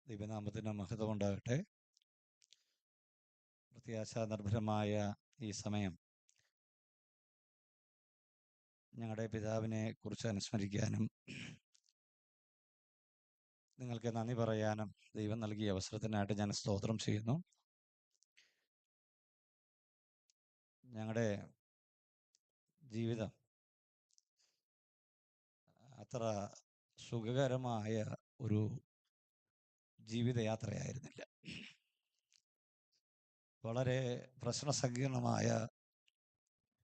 ദൈവനാമത്തിന് മഹത്വം ഉണ്ടാകട്ടെ. പ്രത്യാശാ നിർഭരമായ ഈ സമയം ഞങ്ങളുടെ പിതാവിനെ കുറിച്ച് അനുസ്മരിക്കാനും നിങ്ങൾക്ക് നന്ദി പറയാനും ദൈവം നൽകിയ അവസരത്തിനായിട്ട് ഞാൻ സ്തോത്രം ചെയ്യുന്നു. ഞങ്ങളുടെ ജീവിതം അത്ര സുഖകരമായ ഒരു ജീവിതയാത്രയായിരുന്നില്ല. വളരെ പ്രശ്നസങ്കീർണമായ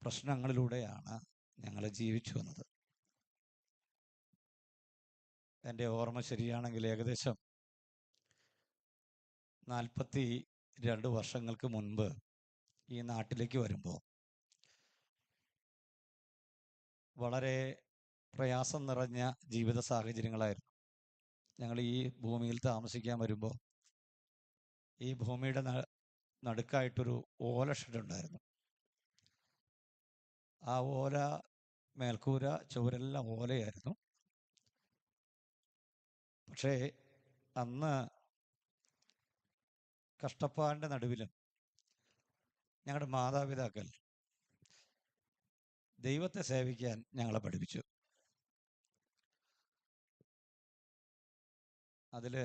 പ്രശ്നങ്ങളിലൂടെയാണ് ഞങ്ങൾ ജീവിച്ചു വന്നത്. എൻ്റെ ഓർമ്മ ശരിയാണെങ്കിൽ ഏകദേശം 42 വർഷങ്ങൾക്ക് മുൻപ് ഈ നാട്ടിലേക്ക് വരുമ്പോൾ വളരെ പ്രയാസം നിറഞ്ഞ ജീവിത സാഹചര്യങ്ങളായിരുന്നു. ഞങ്ങൾ ഈ ഭൂമിയിൽ താമസിക്കാൻ വരുമ്പോൾ ഈ ഭൂമിയുടെ നടുക്കായിട്ടൊരു ഓല ഷെഡ് ഉണ്ടായിരുന്നു. ആ ഓല മേൽക്കൂര ചുവരെല്ലാം ഓലയായിരുന്നു. പക്ഷേ അന്ന് കഷ്ടപ്പാടിൻ്റെ നടുവിലും ഞങ്ങളുടെ മാതാപിതാക്കൾ ദൈവത്തെ സേവിക്കാൻ ഞങ്ങളെ പഠിപ്പിച്ചു. അതിൽ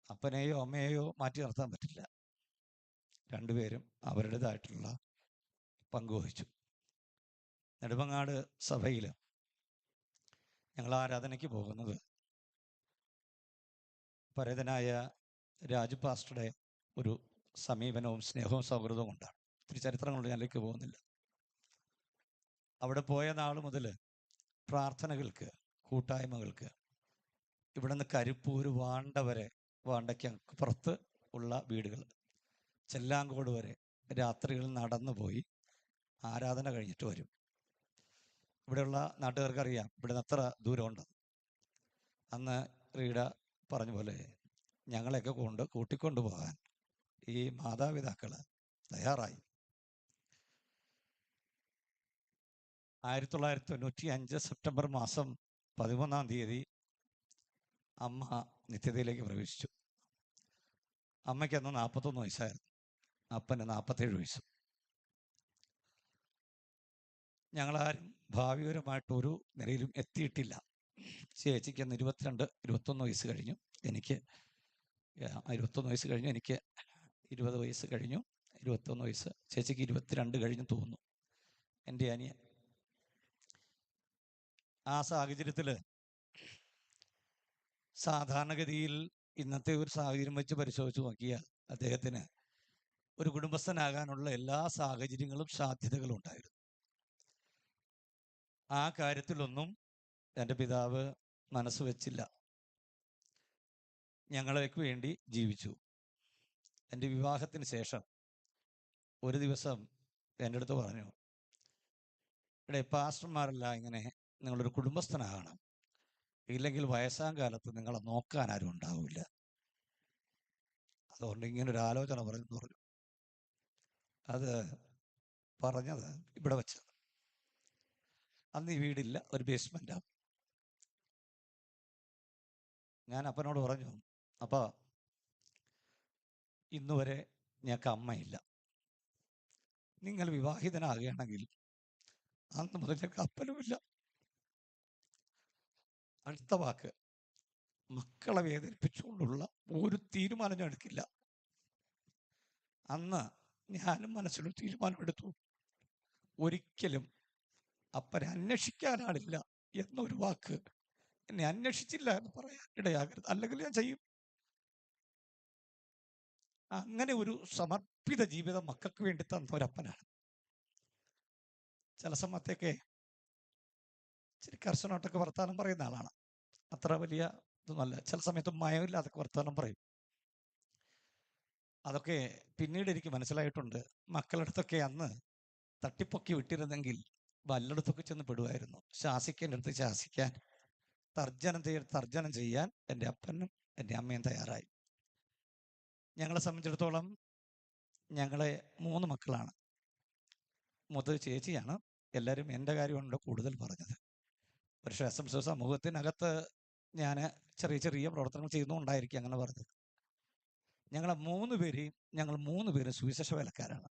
അപ്പനെയോ അമ്മയെയോ മാറ്റി നിർത്താൻ പറ്റില്ല. രണ്ടുപേരും അവരുടേതായിട്ടുള്ള പങ്കുവഹിച്ചു. നെടുമങ്ങാട് സഭയിൽ ഞങ്ങൾ ആരാധനയ്ക്ക് പോകുന്നത് പരേതനായ രാജു പാസ്റ്ററുടെ ഒരു സമീപനവും സ്നേഹവും സൗഹൃദവും കൊണ്ടാണ്. ഒത്തിരി ചരിത്രങ്ങളുടെ ഞാനിലേക്ക് പോകുന്നില്ല. അവിടെ പോയ നാൾ മുതൽ പ്രാർത്ഥനകൾക്ക്, കൂട്ടായ്മകൾക്ക് ഇവിടെ നിന്ന് കരിപ്പൂർ വാണ്ട വരെ, വാണ്ടയ്ക്കപ്പുറത്ത് ഉള്ള വീടുകൾ, ചെല്ലാങ്കോട് വരെ രാത്രികളിൽ നടന്നു പോയി ആരാധന കഴിഞ്ഞിട്ട് വരും. ഇവിടെയുള്ള നാട്ടുകാർക്കറിയാം ഇവിടെ നിന്ന് അത്ര ദൂരമുണ്ട്. അന്ന് റീഡ പറഞ്ഞ പോലെ ഞങ്ങളെയൊക്കെ കൂട്ടിക്കൊണ്ടു പോകാൻ ഈ മാതാപിതാക്കൾ തയ്യാറായി. 1995 സെപ്റ്റംബർ മാസം 13-ാം തീയതി അമ്മ നിത്യതയിലേക്ക് പ്രവേശിച്ചു. അമ്മയ്ക്ക് അന്ന് 41 വയസ്സായിരുന്നു, അപ്പന് 47 വയസ്സ്. ഞങ്ങളാരും ഭാവിപരമായിട്ടൊരു നിലയിലും എത്തിയിട്ടില്ല. ചേച്ചിക്ക് അന്ന് 21 വയസ്സ് കഴിഞ്ഞു, എനിക്ക് 21 വയസ്സ് കഴിഞ്ഞു, എനിക്ക് 20 വയസ്സ് കഴിഞ്ഞു. 21 വയസ്സ്, ചേച്ചിക്ക് 22 കഴിഞ്ഞു തോന്നുന്നു, എൻ്റെ അനിയൻ. ആ സാഹചര്യത്തിൽ സാധാരണഗതിയിൽ ഇന്നത്തെ ഒരു സാഹചര്യം വെച്ച് പരിശോധിച്ച് നോക്കിയാൽ അദ്ദേഹത്തിന് ഒരു കുടുംബസ്ഥനാകാനുള്ള എല്ലാ സാഹചര്യങ്ങളും സാധ്യതകളും ഉണ്ടായിരുന്നു. ആ കാര്യത്തിലൊന്നും എൻ്റെ പിതാവ് മനസ്സ് വെച്ചില്ല. ഞങ്ങൾക്ക് വേണ്ടി ജീവിച്ചു. എൻ്റെ വിവാഹത്തിന് ശേഷം ഒരു ദിവസം എൻ്റെ അടുത്ത് പറഞ്ഞു, ഇവിടെ പാസ്റ്റർമാരല്ല ഇങ്ങനെ നിങ്ങളൊരു കുടുംബസ്ഥനാകണം, ഇല്ലെങ്കിൽ വയസ്സാം കാലത്ത് നിങ്ങളെ നോക്കാൻ ആരും ഉണ്ടാവില്ല. അതുകൊണ്ട് ഇങ്ങനൊരു ആലോചന പറഞ്ഞു. അത് പറഞ്ഞത് ഇവിടെ വെച്ച്. അന്ന് ഈ വീടില്ല, ഒരു ബേസ്മെൻറ്റാണ്. ഞാൻ അപ്പനോട് പറഞ്ഞു, അപ്പ ഇന്നുവരെ ഞങ്ങൾക്ക് അമ്മയില്ല, നിങ്ങൾ വിവാഹിതനാകുകയാണെങ്കിൽ അന്ന് മുതൽ ഞങ്ങൾക്ക് അപ്പനുമില്ല. അടുത്ത വാക്ക്, മക്കളെ വേദനിപ്പിച്ചുകൊണ്ടുള്ള ഒരു തീരുമാനം ഞാൻ എടുക്കില്ല. അന്ന് ഞാനും മനസ്സിലൊരു തീരുമാനമെടുത്തു, ഒരിക്കലും അപ്പനെ അന്വേഷിക്കാനാളില്ല എന്നൊരു വാക്ക് എന്നെ അന്വേഷിച്ചില്ല എന്ന് പറയാൻ ഇടയാകരുത്, അല്ലെങ്കിൽ ഞാൻ ചെയ്യും. അങ്ങനെ ഒരു സമർപ്പിത ജീവിതം മക്കൾക്ക് വേണ്ടി തന്ന ഒരപ്പനാണ്. ചില സമയത്തൊക്കെ ഇച്ചിരി കർശനമായിട്ടൊക്കെ വർത്തമാനം പറയുന്ന ആളാണ്. അത്ര വലിയ ഇതൊന്നുമല്ല. ചില സമയത്ത് മയമില്ലാതൊക്കെ വർത്തമാനം പറയും. അതൊക്കെ പിന്നീട് എനിക്ക് മനസ്സിലായിട്ടുണ്ട്. മക്കളുടെ അടുത്തൊക്കെ അന്ന് തട്ടിപ്പൊക്കി വിട്ടിരുന്നെങ്കിൽ വല്ലയിടത്തൊക്കെ ചെന്ന് പെടുമായിരുന്നു. ശാസിക്കേണ്ട അടുത്ത് ശാസിക്കാൻ, തർജ്ജനം ചെയ്യാൻ എൻ്റെ അപ്പനും എൻ്റെ അമ്മയും തയ്യാറായി. ഞങ്ങളെ സംബന്ധിച്ചിടത്തോളം ഞങ്ങളെ 3 മക്കളാണ്. മൂത്തത് ചേച്ചിയാണ്. എല്ലാവരും എൻ്റെ കാര്യമുണ്ട് കൂടുതൽ പറഞ്ഞത്. പക്ഷേ സമൂഹത്തിനകത്ത് ഞാൻ ചെറിയ ചെറിയ പ്രവർത്തനങ്ങൾ ചെയ്യുന്നുണ്ടായിരിക്കും അങ്ങനെ പറഞ്ഞത്. ഞങ്ങൾ മൂന്ന് പേരും സുവിശേഷ വേലക്കാരാണ്.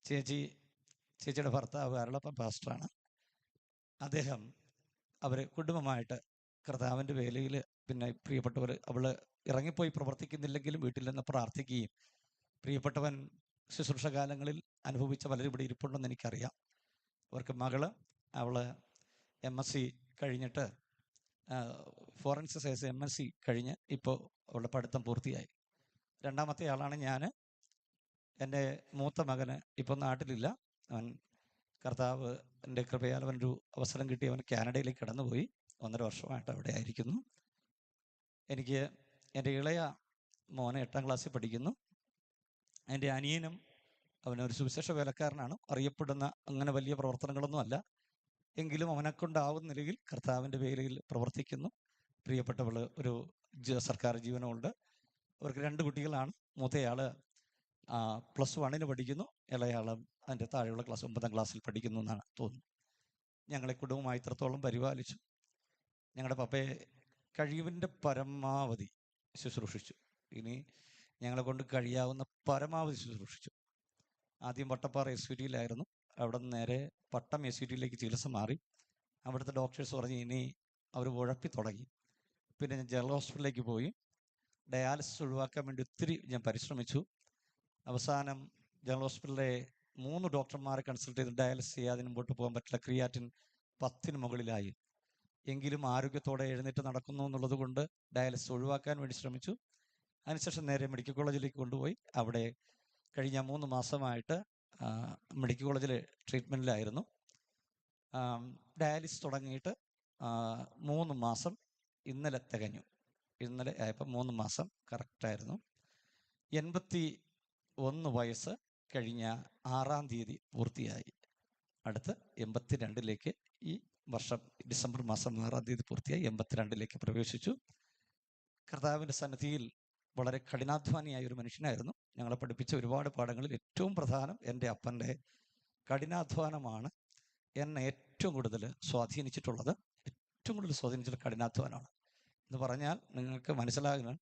ചേച്ചിയുടെ ഭർത്താവ് അരുളപ്പൻ പാസ്റ്ററാണ്. അദ്ദേഹം അവർ കുടുംബമായിട്ട് കർത്താവിൻ്റെ വേലയിൽ, പിന്നെ പ്രിയപ്പെട്ടവർ അവൾ ഇറങ്ങിപ്പോയി പ്രവർത്തിക്കുന്നില്ലെങ്കിലും വീട്ടിൽ നിന്ന് പ്രാർത്ഥിക്കുകയും, പ്രിയപ്പെട്ടവൻ ശുശ്രൂഷ കാലങ്ങളിൽ അനുഭവിച്ച പലരും ഇവിടെ ഇരിപ്പുണ്ടെന്ന് എനിക്കറിയാം. അവർക്ക് മകള്, അവൾ MSc കഴിഞ്ഞിട്ട് ഫോറൻസിക് സയൻസ് MSc കഴിഞ്ഞ് ഇപ്പോൾ അവളുടെ പഠിത്തം പൂർത്തിയായി. രണ്ടാമത്തെ ആളാണ് ഞാൻ. എൻ്റെ മൂത്ത മകന് ഇപ്പോൾ നാട്ടിലില്ല. അവൻ കർത്താവ് എൻ്റെ കൃപയാൽ അവനൊരു അവസരം കിട്ടി. അവൻ കാനഡയിലേക്ക് കടന്നുപോയി. 1.5 വർഷമായിട്ട് അവിടെ ആയിരിക്കുന്നു. എനിക്ക് എൻ്റെ ഇളയ മോനെ 8ാം ക്ലാസ്സിൽ പഠിക്കുന്നു. എൻ്റെ അനിയനും അവനൊരു സുവിശേഷ വേലക്കാരനാണ്. അറിയപ്പെടുന്ന അങ്ങനെ വലിയ പ്രവർത്തനങ്ങളൊന്നും അല്ല, എങ്കിലും അവനെക്കൊണ്ടാവുന്ന നിലയിൽ കർത്താവിൻ്റെ വേലയിൽ പ്രവർത്തിക്കുന്നു. പ്രിയപ്പെട്ടവൾ ഒരു സർക്കാർ ജീവനമുണ്ട്. അവർക്ക് 2 കുട്ടികളാണ്. മൂത്തയാൾ +1 പഠിക്കുന്നു, ഇളയാൾ അതിൻ്റെ താഴെയുള്ള ക്ലാസ് 9ാം ക്ലാസ്സിൽ പഠിക്കുന്നു എന്നാണ് തോന്നുന്നു. ഞങ്ങളെ കുടുംബമായി ഇത്രത്തോളം പരിപാലിച്ചു. ഞങ്ങളുടെ പപ്പയെ കഴിവിൻ്റെ പരമാവധി ശുശ്രൂഷിച്ചു. ഇനി ഞങ്ങളെ കൊണ്ട് കഴിയാവുന്ന പരമാവധി ശുശ്രൂഷിച്ചു. ആദ്യം വട്ടപ്പാറ SVTയിലായിരുന്നു. അവിടെ നിന്ന് നേരെ പട്ടം SVTയിലേക്ക് ചികിത്സ മാറി. അവിടുത്തെ ഡോക്ടേഴ്സ് പറഞ്ഞ് ഇനി അവർ ഉഴപ്പി തുടങ്ങി. പിന്നെ ഞാൻ ജനറൽ ഹോസ്പിറ്റലിലേക്ക് പോയി. ഡയാലിസിസ് ഒഴിവാക്കാൻ വേണ്ടി ഒത്തിരി ഞാൻ പരിശ്രമിച്ചു. അവസാനം ജനറൽ ഹോസ്പിറ്റലിലെ 3 ഡോക്ടർമാരെ കൺസൾട്ട് ചെയ്ത് ഡയാലിസിസ് ചെയ്യാതെ മുമ്പോട്ട് പോകാൻ പറ്റില്ല. ക്രിയാറ്റിൻ 10-ന് മുകളിലായി. എങ്കിലും ആരോഗ്യത്തോടെ എഴുന്നേറ്റ് നടക്കുന്നു എന്നുള്ളത് കൊണ്ട് ഡയാലിസിസ് ഒഴിവാക്കാൻ വേണ്ടി ശ്രമിച്ചു. അതിനുശേഷം നേരെ മെഡിക്കൽ കോളേജിലേക്ക് കൊണ്ടുപോയി. അവിടെ കഴിഞ്ഞ 3 മാസമായിട്ട് മെഡിക്കൽ കോളേജിൽ ട്രീറ്റ്മെൻറ്റിലായിരുന്നു. ഡയാലിസിസ് തുടങ്ങിയിട്ട് 3 മാസം ഇന്നലെ തികഞ്ഞു. ഇന്നലെ ആയപ്പോൾ 3 മാസം കറക്റ്റായിരുന്നു. 81 വയസ്സ് കഴിഞ്ഞ 6-ാം തീയതി പൂർത്തിയായി. അടുത്ത് 82ലേക്ക് ഈ വർഷം ഡിസംബർ മാസം 6-ാം തീയതി പൂർത്തിയായി. 82ലേക്ക് പ്രവേശിച്ചു. കർത്താവിൻ്റെ സന്നിധിയിൽ വളരെ കഠിനാധ്വാനിയായ ഒരു മനുഷ്യനായിരുന്നു. ഞങ്ങളെ പഠിപ്പിച്ച ഒരുപാട് പാഠങ്ങളിൽ ഏറ്റവും പ്രധാനം എൻ്റെ അപ്പൻ്റെ കഠിനാധ്വാനമാണ് എന്നെ ഏറ്റവും കൂടുതൽ സ്വാധീനിച്ചിട്ടുള്ളത്. ഏറ്റവും കൂടുതൽ സ്വാധീനിച്ചിട്ടുള്ള കഠിനാധ്വാനമാണ് എന്ന് പറഞ്ഞാൽ നിങ്ങൾക്ക് മനസ്സിലാകുന്ന,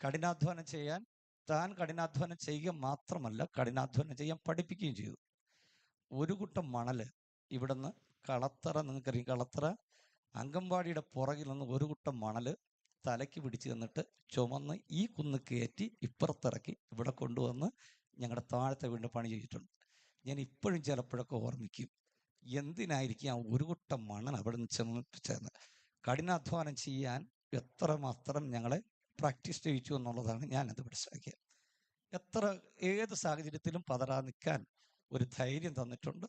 കഠിനാധ്വാനം ചെയ്യാൻ താൻ കഠിനാധ്വാനം ചെയ്യുക മാത്രമല്ല, കഠിനാധ്വാനം ചെയ്യാൻ പഠിപ്പിക്കുകയും ചെയ്തു. ഒരു കൂട്ടം മണൽ ഇവിടുന്ന് കളത്തറ, നിങ്ങൾക്കറിയാം കളത്തറ അങ്കമ്പാടിയുടെ പുറകിൽ നിന്ന് ഒരു കൂട്ടം മണൽ തലയ്ക്ക് പിടിച്ച് തന്നിട്ട് ചുമന്ന് ഈ കുന്ന് കയറ്റി ഇപ്പുറത്തിറക്കി ഇവിടെ കൊണ്ടുവന്ന് ഞങ്ങളുടെ താഴത്തെ വീണ്ടും പണി ചെയ്തിട്ടുണ്ട്. ഞാൻ ഇപ്പോഴും ചിലപ്പോഴൊക്കെ ഓർമ്മിക്കും, എന്തിനായിരിക്കും ആ ഒരു കൂട്ടം മണൽ അവിടെ നിന്ന് ചുമപ്പിച്ചതെന്ന്. കഠിനാധ്വാനം ചെയ്യാൻ എത്രമാത്രം ഞങ്ങളെ പ്രാക്ടീസ് ചെയ്യിച്ചു എന്നുള്ളതാണ് ഞാനത് മനസ്സിലാക്കിയത്. ഏത് സാഹചര്യത്തിലും പതറാതെ നിൽക്കാൻ ഒരു ധൈര്യം തന്നിട്ടുണ്ട്.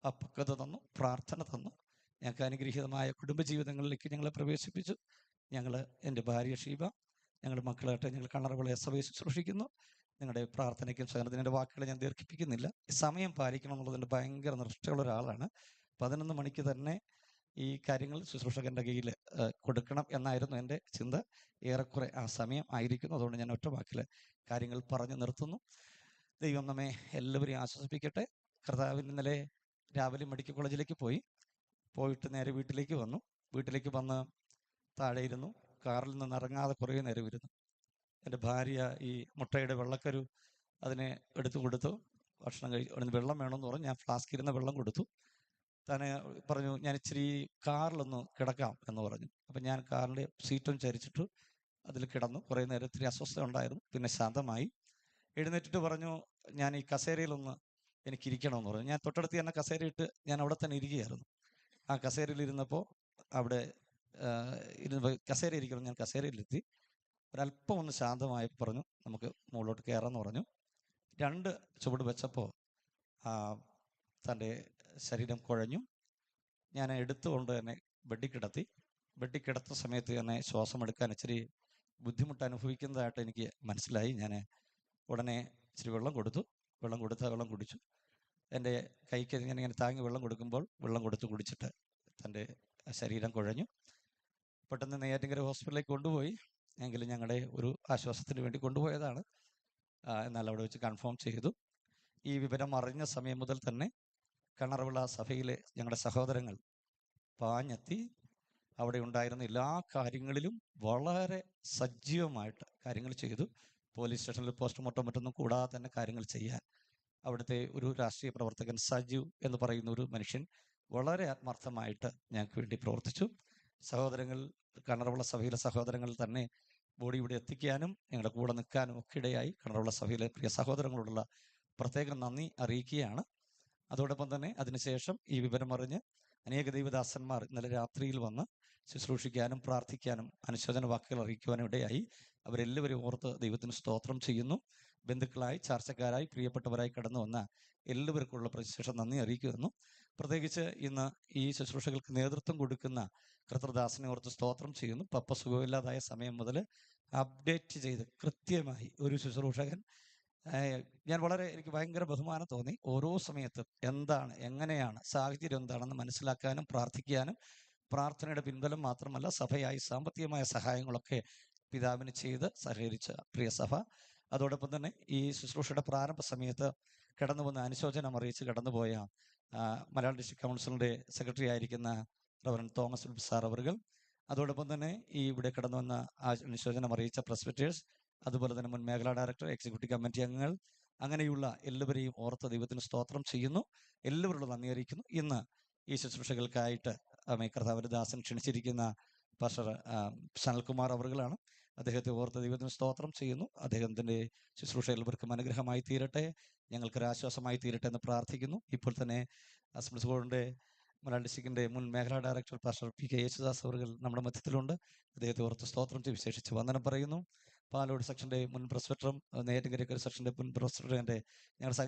ആ പക്വത തന്നു, പ്രാർത്ഥന തന്നു. ഞങ്ങൾക്ക് അനുഗ്രഹീതമായ കുടുംബജീവിതങ്ങളിലേക്ക് ഞങ്ങളെ പ്രവേശിപ്പിച്ചു. എൻ്റെ ഭാര്യ ഷീബ, ഞങ്ങളുടെ മക്കളായിട്ട് ഞങ്ങൾ കണ്ണറവിള SVA ശുശ്രൂഷിക്കുന്നു. നിങ്ങളുടെ പ്രാർത്ഥനയ്ക്കും സഹനത്തിൻ്റെ വാക്കുകൾ ഞാൻ ദീർഘിപ്പിക്കുന്നില്ല. സമയം പാലിക്കണം എന്നുള്ളതിൻ്റെ ഭയങ്കര നിഷ്ഠയുള്ള ഒരാളാണ്. 11 മണിക്ക് തന്നെ ഈ കാര്യങ്ങൾ ശുശ്രൂഷകൻ്റെ കയ്യിൽ കൊടുക്കണം എന്നായിരുന്നു എൻ്റെ ചിന്ത. ഏറെക്കുറെ ആ സമയം ആയിരിക്കുന്നു. അതുകൊണ്ട് ഞാൻ ഒറ്റ വാക്കിൽ കാര്യങ്ങൾ പറഞ്ഞു നിർത്തുന്നു. ദൈവം നമ്മെ എല്ലാവരെയും ആശ്വസിപ്പിക്കട്ടെ. കർത്താവിന് ഇന്നലെ രാവിലെ മെഡിക്കൽ കോളേജിലേക്ക് പോയിട്ട് നേരെ വീട്ടിലേക്ക് വന്ന് താഴെ ഇരുന്നു. കാറിൽ നിന്ന് ഇറങ്ങാതെ കുറേ നേരം ഇരുന്നു. എൻ്റെ ഭാര്യ ഈ മുട്ടയുടെ വെള്ളക്കരു അതിനെ എടുത്തു കൊടുത്തു. ഭക്ഷണം കഴിച്ച് വെള്ളം വേണമെന്ന് പറഞ്ഞു. ഞാൻ ഫ്ലാസ്കിരുന്ന വെള്ളം കൊടുത്തു. തന്നെ പറഞ്ഞു, ഞാൻ ഇച്ചിരി കാറിലൊന്ന് കിടക്കാം എന്ന് പറഞ്ഞു. അപ്പം ഞാൻ കാറിൻ്റെ സീറ്റും ചരിച്ചിട്ട് അതിൽ കിടന്നു. കുറേ നേരം ഇത്തിരി അസ്വസ്ഥത ഉണ്ടായിരുന്നു. പിന്നെ ശാന്തമായി എഴുന്നേറ്റിട്ട് പറഞ്ഞു, ഞാൻ ഈ കസേരയിലൊന്ന് എനിക്കിരിക്കണമെന്ന് പറഞ്ഞു. ഞാൻ തൊട്ടടുത്ത് തന്നെ കസേരയിട്ട് ഞാൻ അവിടെ തന്നെ ഇരിക്കുകയായിരുന്നു. ആ കസേരയിലിരുന്നപ്പോൾ അവിടെ കസേര ഇരിക്കണം. ഞാൻ കസേരയിലെത്തി. ഒരല്പം ഒന്ന് ശാന്തമായപ്പോൾ പറഞ്ഞു, നമുക്ക് മുകളിലോട്ട് കയറാമെന്ന് പറഞ്ഞു. 2 ചുവട് വെച്ചപ്പോൾ തൻ്റെ ശരീരം കുഴഞ്ഞു. ഞാൻ എടുത്തുകൊണ്ട് തന്നെ ബെഡിൽ കിടത്തുന്ന സമയത്ത് തന്നെ ശ്വാസം എടുക്കാൻ ഇച്ചിരി ബുദ്ധിമുട്ട് അനുഭവിക്കുന്നതായിട്ട് എനിക്ക് മനസ്സിലായി. ഞാൻ ഉടനെ ഇച്ചിരി വെള്ളം കുടിച്ചു. എൻ്റെ കൈക്ക് ഇങ്ങനെ താങ്ങി വെള്ളം കൊടുക്കുമ്പോൾ വെള്ളം കുടിച്ചിട്ട് തൻ്റെ ശരീരം കുഴഞ്ഞു. പെട്ടെന്ന് നെയ്യാറ്റിൻകര ഹോസ്പിറ്റലിലേക്ക് കൊണ്ടുപോയി. എങ്കിലും ഞങ്ങളുടെ ഒരു ആശ്വാസത്തിന് വേണ്ടി കൊണ്ടുപോയതാണ്. എന്നാൽ അവിടെ വെച്ച് കൺഫേം ചെയ്തു. ഈ വിവരം അറിഞ്ഞ സമയം മുതൽ തന്നെ കണ്ണറവിള സഭയിലെ ഞങ്ങളുടെ സഹോദരങ്ങൾ പാഞ്ഞെത്തി അവിടെ ഉണ്ടായിരുന്ന എല്ലാ കാര്യങ്ങളിലും വളരെ സജീവമായിട്ട് കാര്യങ്ങൾ ചെയ്തു. പോലീസ് സ്റ്റേഷനിൽ പോസ്റ്റ്മോർട്ടം മറ്റൊന്നും കൂടാതെ തന്നെ കാര്യങ്ങൾ ചെയ്യാൻ അവിടുത്തെ ഒരു രാഷ്ട്രീയ പ്രവർത്തകൻ സജു എന്ന് പറയുന്ന ഒരു മനുഷ്യൻ വളരെ ആത്മാർത്ഥമായിട്ട് ഞങ്ങൾക്ക് വേണ്ടി പ്രവർത്തിച്ചു. സഹോദരങ്ങൾ, കണറുള്ള സഭയിലെ സഹോദരങ്ങൾ തന്നെ ബോഡി ഇവിടെ എത്തിക്കാനും ഞങ്ങളുടെ കൂടെ നിൽക്കാനും ഒക്കെ ഇടയായി. കണറുള്ള സഭയിലെ പ്രിയ സഹോദരങ്ങളോടുള്ള പ്രത്യേകം നന്ദി അറിയിക്കുകയാണ്. അതോടൊപ്പം തന്നെ അതിനുശേഷം ഈ വിവരം അറിഞ്ഞ് അനേക ദൈവദാസന്മാർ ഇന്നലെ രാത്രിയിൽ വന്ന് ശുശ്രൂഷിക്കാനും പ്രാർത്ഥിക്കാനും അനുശോചന വാക്കുകൾ അറിയിക്കുവാനും ഇടയായി. അവരെല്ലാവരും ഓർത്ത് ദൈവത്തിന് സ്തോത്രം ചെയ്യുന്നു. ബന്ധുക്കളായി, ചാർച്ചക്കാരായി, പ്രിയപ്പെട്ടവരായി കടന്നു വന്ന എല്ലാവർക്കുള്ള പ്രതിശേഷം നന്ദി അറിയിക്കുന്നു. പ്രത്യേകിച്ച് ഇന്ന് ഈ ശുശ്രൂഷകൾക്ക് നേതൃത്വം കൊടുക്കുന്ന കർത്തൃദാസനെ ഓർത്ത് സ്തോത്രം ചെയ്യുന്നു. പപ്പ സുഖമില്ലാതായ സമയം മുതൽ അപ്ഡേറ്റ് ചെയ്ത് കൃത്യമായി ഒരു ശുശ്രൂഷകൻ, എനിക്ക് ഭയങ്കര ബഹുമാനം തോന്നി. ഓരോ സമയത്തും എന്താണ്, എങ്ങനെയാണ്, സാഹചര്യം എന്താണെന്ന് മനസ്സിലാക്കാനും പ്രാർത്ഥിക്കാനും, പ്രാർത്ഥനയുടെ പിൻബലം മാത്രമല്ല സഭയായി സാമ്പത്തികമായ സഹായങ്ങളൊക്കെ പിതാവിന് ചെയ്ത് സഹകരിച്ച പ്രിയ സഭ. അതോടൊപ്പം തന്നെ ഈ ശുശ്രൂഷയുടെ പ്രാരംഭ സമയത്ത് കടന്നു വന്ന അനുശോചനം അറിയിച്ച് കടന്നുപോയ മലയാളം ഡിസ്ട്രിക്ട് കൗൺസിലിൻ്റെ സെക്രട്ടറി ആയിരിക്കുന്ന റവറൻ തോമസ് ഫിലിപ്പ് സാർ അവർകൾ, അതോടൊപ്പം തന്നെ ഈ ഇവിടെ കടന്നു വന്ന അനുശോചനം അറിയിച്ച പ്രസ്ബിറ്റേഴ്സ്, അതുപോലെ തന്നെ മുൻ മേഖലാ ഡയറക്ടർ, എക്സിക്യൂട്ടീവ് കമ്മിറ്റി അംഗങ്ങൾ, അങ്ങനെയുള്ള എല്ലാവരെയും ഓർത്ത് ദൈവത്തിന് സ്തോത്രം ചെയ്യുന്നു. എല്ലാവരോടും നന്ദി അറിയിക്കുന്നു. ഇന്ന് ഈ ശുശ്രൂഷകൾക്കായിട്ട് കർത്താവിൻ്റെ ദാസൻ ക്ഷണിച്ചിരിക്കുന്ന പാസ്റ്റർ സനൽകുമാർ അവറുകളാണ്. അദ്ദേഹത്തെ ഓർത്ത് ദൈവത്തിന് സ്തോത്രം ചെയ്യുന്നു. അദ്ദേഹത്തിൻ്റെ ശുശ്രൂഷ എല്ലാവർക്കും അനുഗ്രഹമായി തീരട്ടെ, ഞങ്ങൾക്കൊരാശ്വാസമായി തീരട്ടെ എന്ന് പ്രാർത്ഥിക്കുന്നു. ഇപ്പോൾ തന്നെ അസംബ്ലീസ് ബോർഡിൻ്റെ മലയാളം ഡിസ്ട്രിക്റ്റിൻ്റെ മുൻ മേഖലാ director pastor P K Yesudas അവറുകൾ നമ്മുടെ മധ്യത്തിലുണ്ട്. അദ്ദേഹത്തെ ഓർത്ത് സ്തോത്രം ചെയ്ത് വിശേഷിച്ച് വന്ദനം പറയുന്നു. പാലോട് സെക്ഷൻ്റെ മുൻ പ്രസിഡന്റും നെയ്യാറ്റിൻകര സെക്ഷൻ്റെ മുൻ പ്രസിഡന്റ്,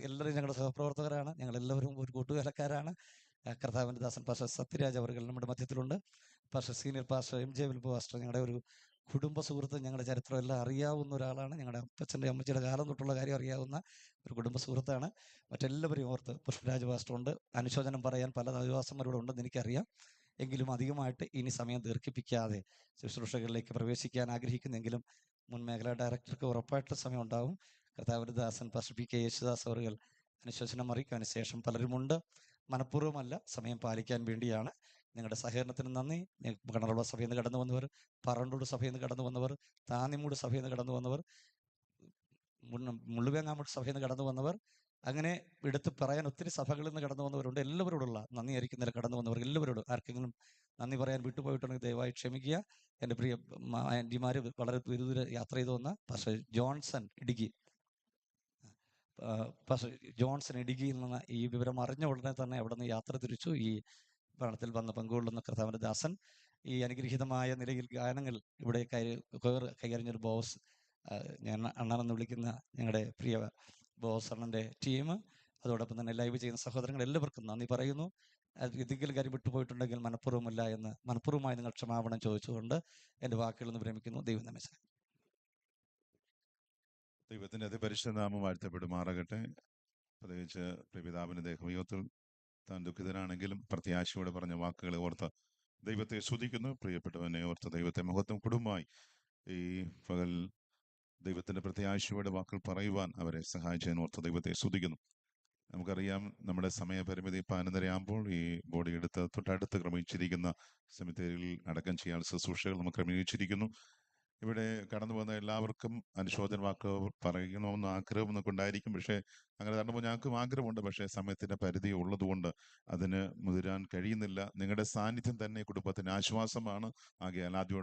എല്ലാവരും ഞങ്ങളുടെ സഹപ്രവർത്തകരാണ്. ഞങ്ങളെല്ലാവരും ഒരു കൂട്ടുകാരക്കാരാണ്. കർത്താവിൻ്റെ ദാസൻ പാസ്റ്റർ സത്യരാജ് അവർകൾ നമ്മുടെ മധ്യത്തിലുണ്ട്. Pastor senior pastor M J വിൽബു പാസ്റ്റർ ഞങ്ങളുടെ ഒരു കുടുംബ സുഹൃത്ത്, ഞങ്ങളുടെ ചരിത്രം എല്ലാം അറിയാവുന്ന ഒരാളാണ്. ഞങ്ങളുടെ അപ്പച്ചൻ്റെ അമ്മച്ചിയുടെ കാലം തൊട്ടുള്ള കാര്യം അറിയാവുന്ന ഒരു കുടുംബ സുഹൃത്താണ്. മറ്റെല്ലാവരെയും ഓർത്ത് പുഷ്പരാജ് പാസ്റ്ററുണ്ട്. അനുശോചനം പറയാൻ പല ദൈവദാസന്മാരോട് ഉണ്ടെന്ന് എനിക്കറിയാം. എങ്കിലും അധികമായിട്ട് ഇനി സമയം ദീർഘിപ്പിക്കാതെ ശുശ്രൂഷകളിലേക്ക് പ്രവേശിക്കാൻ ആഗ്രഹിക്കുന്നെങ്കിലും മുൻ മേഖലാ ഡയറക്ടർക്ക് ഉറപ്പായിട്ട് സമയം ഉണ്ടാവും. കർത്താവിൻ്റെ ദാസൻ പാസ്റ്റർ പി കെ യേശുദാസ് അവറുകൾ അനുശോചനം അറിയിക്കാൻ ശേഷം പലരുമുണ്ട്. മനഃപൂർവ്വമല്ല, സമയം പാലിക്കാൻ വേണ്ടിയാണ്. നിങ്ങളുടെ സഹകരണത്തിന് നന്ദി. കണറുള്ള സഭയിൽ നിന്ന് കടന്നു വന്നവർ, പറണ്ടൂട് സഭയിൽ നിന്ന് കടന്നു വന്നവർ, താന്നിമൂട് സഭയിൽ നിന്ന് കടന്നു വന്നവർ, മുള്ളുവേങ്ങാമൂട് സഭയിൽ നിന്ന് കടന്നു വന്നവർ, അങ്ങനെ എടുത്ത് പറയാൻ ഒത്തിരി സഭകളിൽ നിന്ന് കടന്നു വന്നവരുണ്ട്. എല്ലാവരോടുള്ള നന്ദി ആയിരിക്കുന്നതിൽ കടന്നു വന്നവർ എല്ലാവരോടും ആർക്കെങ്കിലും നന്ദി പറയാൻ വിട്ടുപോയിട്ടുണ്ടെങ്കിൽ ദയവായി ക്ഷമിക്കുക. എൻ്റെ പ്രിയ ആൻറ്റിമാർ വളരെ ദൂരെ യാത്ര ചെയ്തു വന്ന പാസ്റ്റർ ജോൺസൺ ഇടുക്കിയിൽ നിന്ന് ഈ വിവരം അറിഞ്ഞ ഉടനെ തന്നെ അവിടെ നിന്ന് യാത്ര തിരിച്ചു. ഈ ഭരണത്തിൽ വന്ന് പങ്കുകൊള്ളുന്ന കർത്താവിൻ്റെ ദാസൻ ഈ അനുഗ്രഹീതമായ നിലയിൽ ഗാനങ്ങൾ ഇവിടെ കൈകാര്യഞ്ഞൊരു ബോസ്, ഞാൻ അണ്ണനെന്ന് വിളിക്കുന്ന ഞങ്ങളുടെ പ്രിയ ബോസ് അണ്ണൻ്റെ ടീം, അതോടൊപ്പം തന്നെ ലൈവ് ചെയ്യുന്ന സഹോദരങ്ങൾ എല്ലാവർക്കും നന്ദി പറയുന്നു. എന്തെങ്കിലും കാര്യം വിട്ടുപോയിട്ടുണ്ടെങ്കിൽ മനഃപൂർവ്വമല്ല എന്ന് മനഃപൂർവ്വമായി നിങ്ങൾ ക്ഷമാപണം ചോദിച്ചുകൊണ്ട് എൻ്റെ വാക്കുകളിൽ നിന്ന് വിരമിക്കുന്നു. ദൈവം നമ്മെ സഹായിക്കട്ടെ. ദൈവത്തിൻ്റെ അതിപരിശുദ്ധ നാമം വാഴ്ത്തപ്പെടുമാറാകട്ടെ. പ്രത്യേകിച്ച് പിതാവിൻ്റെ ദേഹവിയോഗത്തിൽ താൻ ദുഃഖിതനാണെങ്കിലും പ്രത്യാശയോടെ പറഞ്ഞ വാക്കുകളെ ഓർത്ത് ദൈവത്തെ സ്തുതിക്കുന്നു. പ്രിയപ്പെട്ടവനെ ഓർത്ത് ദൈവത്തെ മഹത്വം കുടുംബമായി ഈ പകൽ ദൈവത്തിൻ്റെ പ്രത്യാശയോടെ വാക്കുകൾ പറയുവാൻ അവരെ സഹായിച്ചതിന് ഓർത്ത് ദൈവത്തെ സ്തുതിക്കുന്നു. നമുക്കറിയാം, നമ്മുടെ സമയപരിമിതി 11:30 ഈ ബോഡി എടുത്ത് തൊട്ടടുത്ത് ക്രമീകരിച്ചിരിക്കുന്ന സെമിത്തേരിയിൽ അടക്കം ചെയ്യാൻ ശുശ്രൂഷകൾ നമുക്ക് ക്രമീകരിച്ചിരിക്കുന്നു. ഇവിടെ കടന്നു വന്ന എല്ലാവർക്കും അനുശോചന വാക്ക് പറയണമെന്ന് ആഗ്രഹം എന്നൊക്കെ ഉണ്ടായിരിക്കും. പക്ഷേ അങ്ങനെ കണ്ടുമ്പോൾ ഞങ്ങൾക്കും ആഗ്രഹമുണ്ട്. പക്ഷേ സമയത്തിന്റെ പരിധി ഉള്ളതുകൊണ്ട് അതിന് മുതിരാൻ കഴിയുന്നില്ല. നിങ്ങളുടെ സാന്നിധ്യം തന്നെ കുടുംബത്തിന് ആശ്വാസമാണ്. ആകയാൽ ആദ്യം